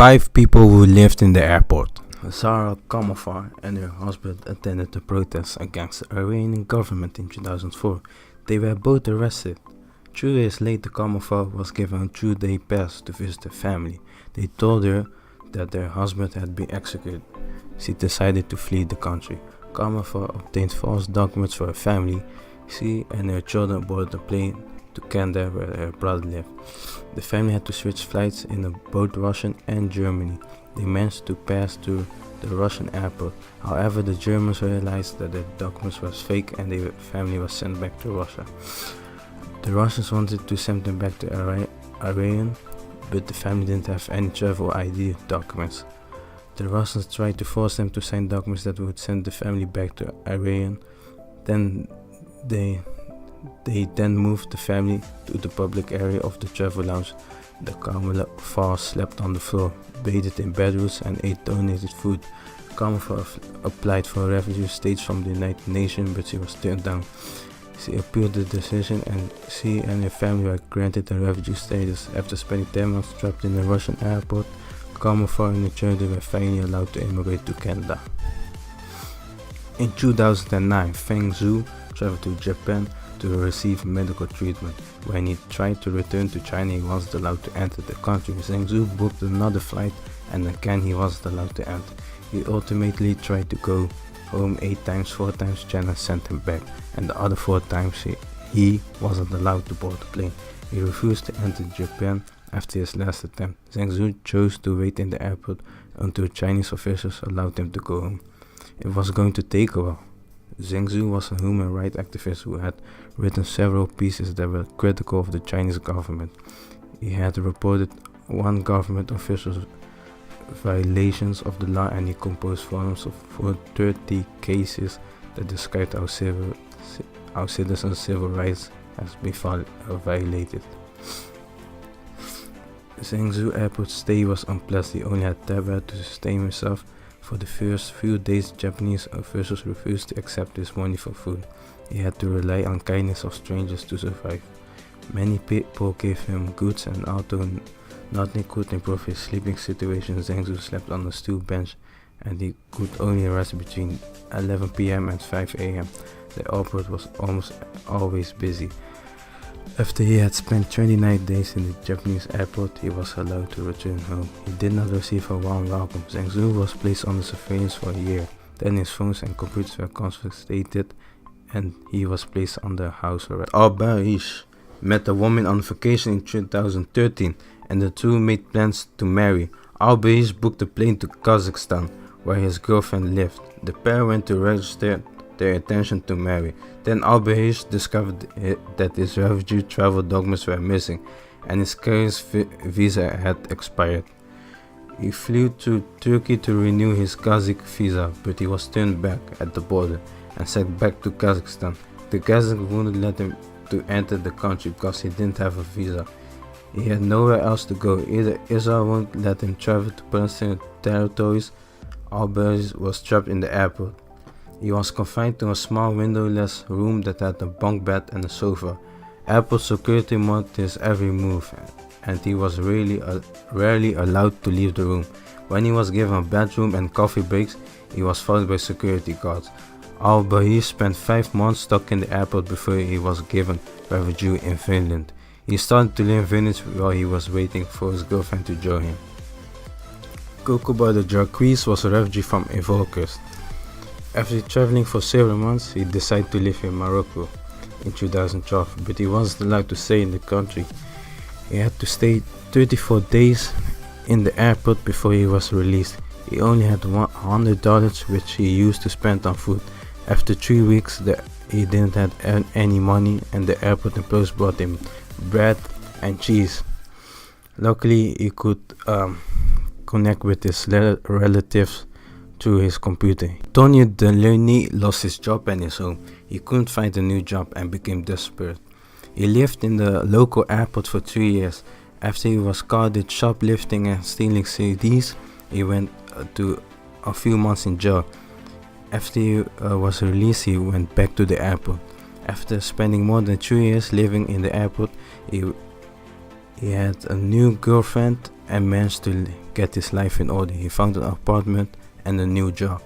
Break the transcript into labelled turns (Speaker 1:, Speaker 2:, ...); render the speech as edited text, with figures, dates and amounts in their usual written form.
Speaker 1: 5 people who lived in the airport. Zara Kamafar and her husband attended the protests against the Iranian government in 2004. They were both arrested. 2 days later, Kamafar was given a 2-day pass to visit her family. They told her that their husband had been executed. She decided to flee the country. Kamafar obtained false documents for her family. She and her children boarded a plane to Kandahar, where her brother lived. The family had to switch flights in both Russia and Germany. They managed to pass through the Russian airport. However, the Germans realized that the documents were fake and their family was sent back to Russia. The Russians wanted to send them back to Iran, but the family didn't have any travel ID documents. The Russians tried to force them to sign documents that would send the family back to Iran. Then they moved the family to the public area of the travel lounge. The Kamafar slept on the floor, bathed in bedrooms and ate donated food. Kamafar applied for a refugee status from the United Nations, but she was turned down. She appealed the decision and she and her family were granted a refugee status. After spending 10 months trapped in a Russian airport, Kamafar and her children were finally allowed to immigrate to Canada. In 2009, Feng Zhu traveled to Japan to receive medical treatment. When he tried to return to China, he wasn't allowed to enter the country. Feng Zhu booked another flight and again he wasn't allowed to enter. He ultimately tried to go home 8 times, 4 times China sent him back, and the other 4 times he wasn't allowed to board the plane. He refused to enter Japan after his last attempt. Feng Zhu chose to wait in the airport until Chinese officials allowed him to go home. It was going to take a while. Feng Zhu was a human rights activist who had written several pieces that were critical of the Chinese government. He had reported one government official's violations of the law, and he composed volumes for 30 cases that described how citizens' civil rights has been violated. Feng Zhu airport stay was unpleasant. He only had tablet to sustain himself. For the first few days, Japanese officials refused to accept his money for food. He had to rely on kindness of strangers to survive. Many people gave him goods, and although nothing could improve his sleeping situation, Feng Zhu slept on a stool bench and he could only rest between 11 p.m. and 5 a.m. The airport was almost always busy. After he had spent 29 days in the Japanese airport, he was allowed to return home. He did not receive a warm welcome. Feng Zhu was placed under surveillance for a year. Then his phones and computers were confiscated and he was placed under house arrest. Al-Barish met a woman on vacation in 2013 and the two made plans to marry. Al-Barish booked a plane to Kazakhstan, where his girlfriend lived. The pair went to register their intention to marry. Then Al-Barish discovered that his refugee travel documents were missing and his current visa had expired. He flew to Turkey to renew his Kazakh visa, but he was turned back at the border and sent back to Kazakhstan. The Kazakh wouldn't let him to enter the country because he didn't have a visa. He had nowhere else to go. Either Israel won't let him travel to Palestinian territories. Al-Barish was trapped in the airport. He was confined to a small windowless room that had a bunk bed and a sofa. Airport security monitored his every move, and he was rarely allowed to leave the room. When he was given a bedroom and coffee breaks, he was followed by security guards. Al-Barish spent 5 months stuck in the airport before he was given refugee in Finland. He started to live in Finland while he was waiting for his girlfriend to join him. Kokoba the Jarquis was a refugee from Ivory Coast. After traveling for several months, he decided to live in Morocco in 2012, but he wasn't allowed to stay in the country. He had to stay 34 days in the airport before he was released. He only had $100 which he used to spend on food. After 3 weeks, he didn't have any money and the airport employees brought him bread and cheese. Luckily, he could connect with his relatives through his computer. Antonio Delaney lost his job and his home. He couldn't find a new job and became desperate. He lived in the local airport for 3 years. After he was caught with shoplifting and stealing CDs, he went to a few months in jail. After he was released, he went back to the airport. After spending more than 2 years living in the airport, he had a new girlfriend and managed to get his life in order. He found an apartment and a new job.